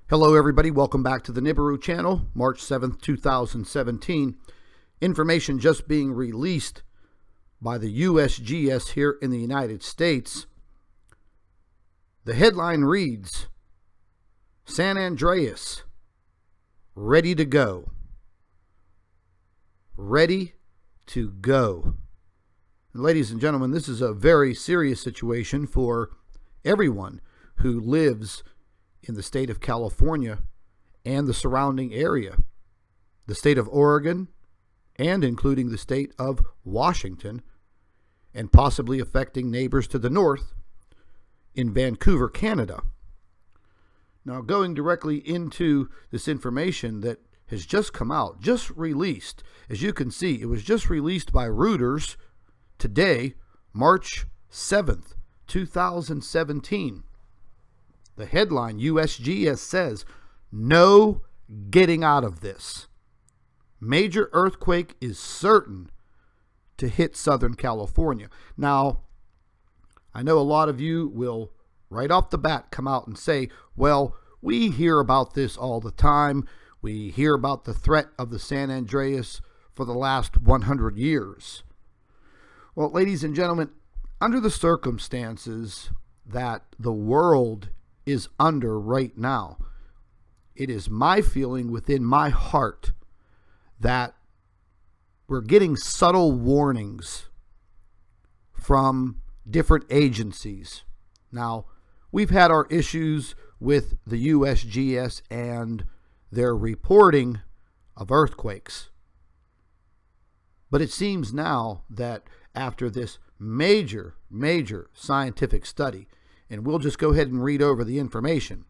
Hello everybody, welcome back to the Nibiru channel, March 7th, 2017. Information just being released by the Usgs here in the United States. The headline reads, San Andreas, ready to go. Ready to go. And ladies and gentlemen, this is a very serious situation for everyone who lives in the state of California and the surrounding area, the state of Oregon, and including the state of Washington, and possibly affecting neighbors to the north in Vancouver, Canada. Now, going directly into this information that has just come out, just released. As you can see, it was just released by Reuters today, March 7th, 2017. The headline, USGS says, no getting out of this. Major earthquake is certain to hit Southern California. Now, I know a lot of you will right off the bat come out and say, well, we hear about this all the time. We hear about the threat of the San Andreas for the last 100 years. Well, ladies and gentlemen, under the circumstances that the world is under right now, it is my feeling within my heart that we're getting subtle warnings from different agencies. Now, we've had our issues with the USGS and their reporting of earthquakes. But it seems now that after this major scientific study, and we'll just go ahead and read over the information.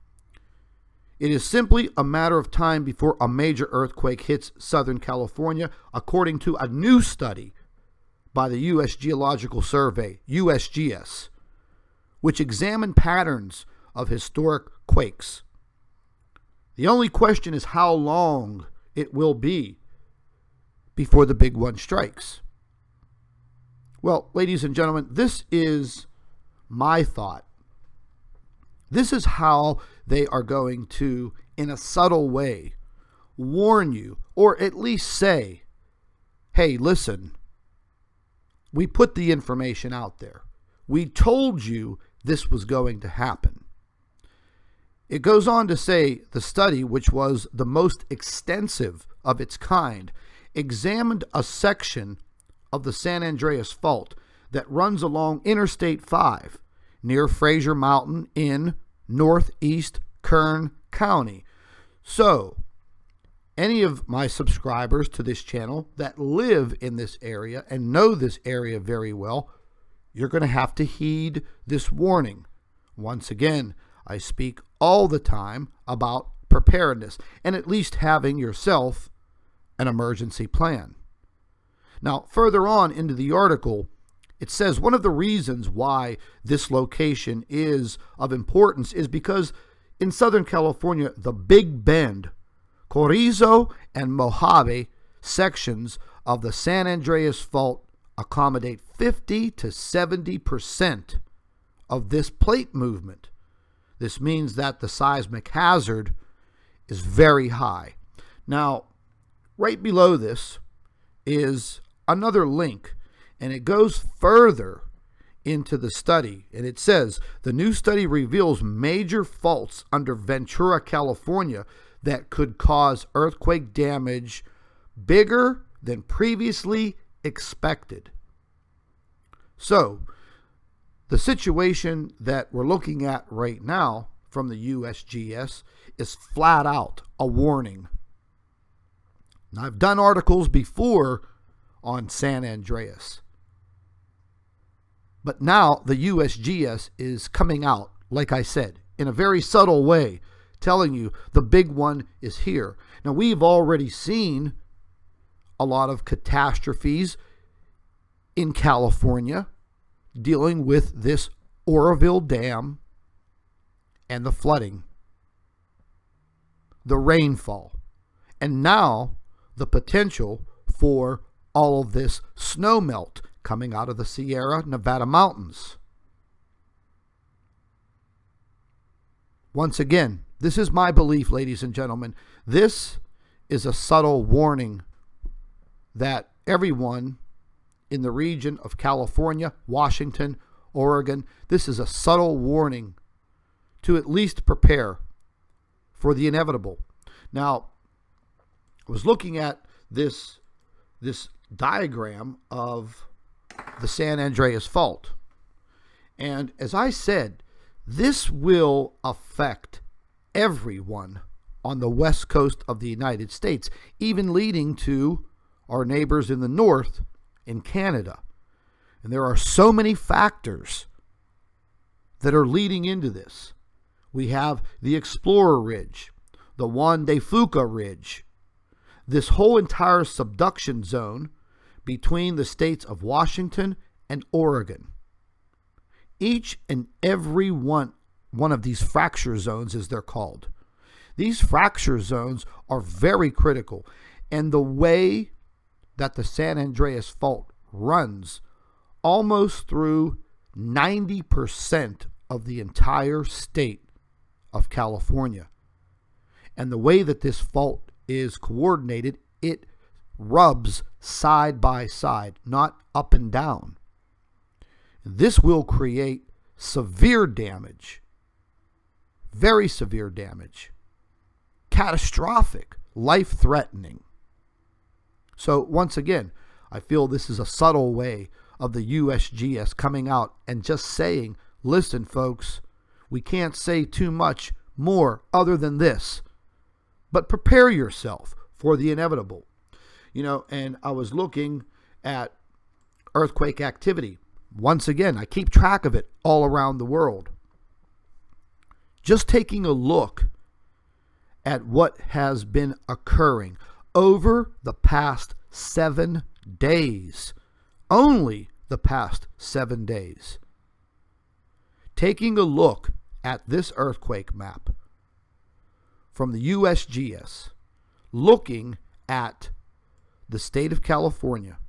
It is simply a matter of time before a major earthquake hits Southern California, according to a new study by the U.S. Geological Survey, USGS, which examined patterns of historic quakes. The only question is how long it will be before the big one strikes. Well, ladies and gentlemen, this is my thought. This is how they are going to, in a subtle way, warn you, or at least say, hey, listen, we put the information out there. We told you this was going to happen. It goes on to say the study, which was the most extensive of its kind, examined a section of the San Andreas Fault that runs along Interstate 5 near Fraser Mountain in northeast Kern County. So, any of my subscribers to this channel that live in this area and know this area very well, you're going to have to heed this warning. Once again, I speak all the time about preparedness and at least having yourself an emergency plan. Now, further on into the article, it says one of the reasons why this location is of importance is because in Southern California, the Big Bend, Carrizo, and Mojave sections of the San Andreas Fault accommodate 50 to 70% of this plate movement. This means that the seismic hazard is very high. Now, right below this is another link, and it goes further into the study. And it says, the new study reveals major faults under Ventura, California that could cause earthquake damage bigger than previously expected. So, the situation that we're looking at right now from the USGS is flat out a warning. Now, I've done articles before on San Andreas. But now the USGS is coming out, like I said, in a very subtle way, telling you the big one is here. Now, we've already seen a lot of catastrophes in California dealing with this Oroville Dam and the flooding, the rainfall, and now the potential for all of this snow melt coming out of the Sierra Nevada mountains. Once again, This is my belief, ladies and gentlemen. This is a subtle warning that everyone in the region of California, Washington, Oregon, this is a subtle warning to at least prepare for the inevitable. Now, I was looking at this diagram of the San Andreas Fault. And as I said, this will affect everyone on the west coast of the United States, even leading to our neighbors in the north in Canada. And there are so many factors that are leading into this. We have the Explorer Ridge, the Juan de Fuca Ridge, this whole entire subduction zone between the states of Washington and Oregon. Each and every one of these fracture zones, as they're called. These fracture zones are very critical. And the way that the San Andreas Fault runs almost through 90% of the entire state of California. And the way that this fault is coordinated, it rubs side by side, not up and down. This will create severe damage, very severe damage, catastrophic, life-threatening. So once again, I feel this is a subtle way of the USGS coming out and just saying, listen, folks, we can't say too much more other than this, but prepare yourself for the inevitable. You know, and I was looking at earthquake activity. Once again, I keep track of it all around the world. Just taking a look at what has been occurring over the past 7 days. Only the past 7 days. Taking a look at this earthquake map from the USGS, looking at the state of California,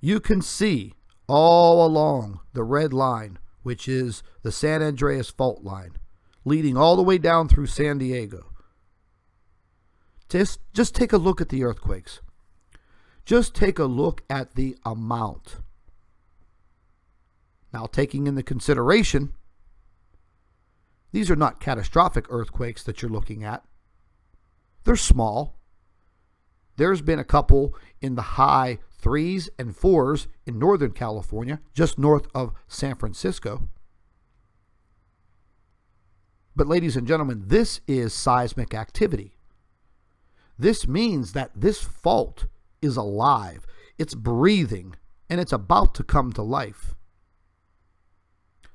you can see all along the red line, which is the San Andreas Fault line, leading all the way down through San Diego. Just take a look at the earthquakes. Just take a look at the amount. Now, taking into consideration, these are not catastrophic earthquakes that you're looking at. They're small. There's been a couple in the high 3s and 4s in Northern California, just north of San Francisco. But ladies and gentlemen, this is seismic activity. This means that this fault is alive, it's breathing, and it's about to come to life.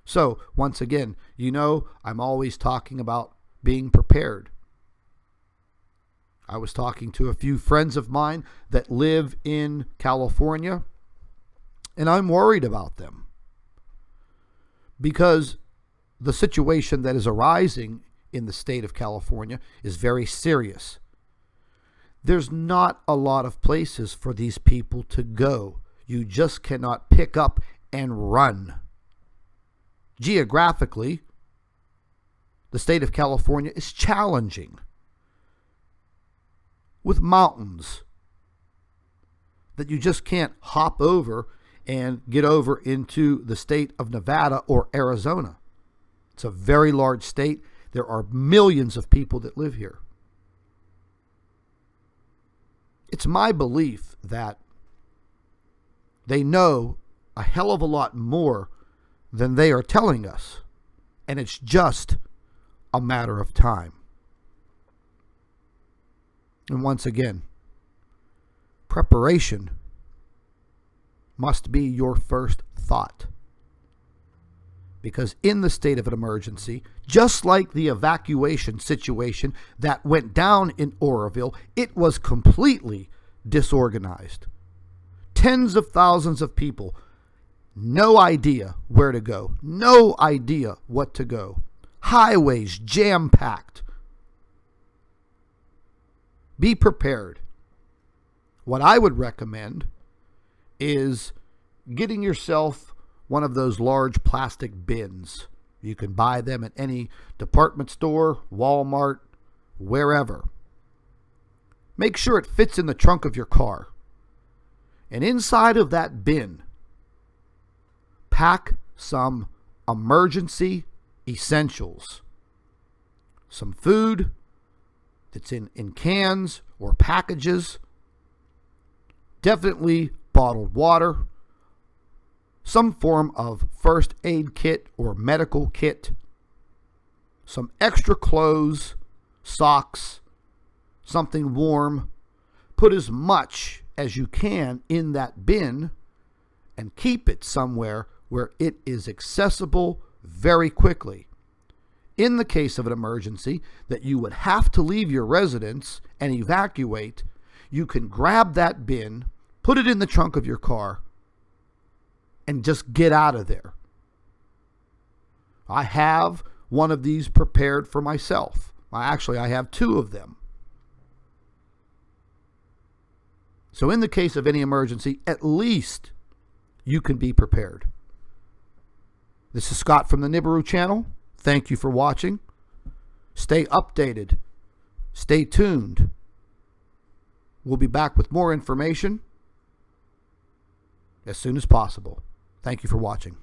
So, once again, you know, I'm always talking about being prepared. I was talking to a few friends of mine that live in California, and I'm worried about them because the situation that is arising in the state of California is very serious. There's not a lot of places for these people to go. You just cannot pick up and run. Geographically, the state of California is challenging, with mountains that you just can't hop over and get over into the state of Nevada or Arizona. It's a very large state. There are millions of people that live here. It's my belief that they know a hell of a lot more than they are telling us, and it's just a matter of time. And once again, preparation must be your first thought. Because in the state of an emergency, just like the evacuation situation that went down in Oroville, it was completely disorganized. Tens of thousands of people, no idea where to go, no idea what to go. Highways jam-packed. Be prepared. What I would recommend is getting yourself one of those large plastic bins. You can buy them at any department store, Walmart, wherever. Make sure it fits in the trunk of your car. And inside of that bin, pack some emergency essentials. Some food that's in cans or packages. Definitely bottled water. Some form of first aid kit or medical kit. Some extra clothes, socks, something warm. Put as much as you can in that bin and keep it somewhere where it is accessible very quickly. In the case of an emergency that you would have to leave your residence and evacuate, you can grab that bin, put it in the trunk of your car, and just get out of there. I have one of these prepared for myself. Actually, I have two of them. So in the case of any emergency, at least you can be prepared. This is Scott from the Nibiru channel. Thank you for watching. Stay updated. Stay tuned. We'll be back with more information as soon as possible. Thank you for watching.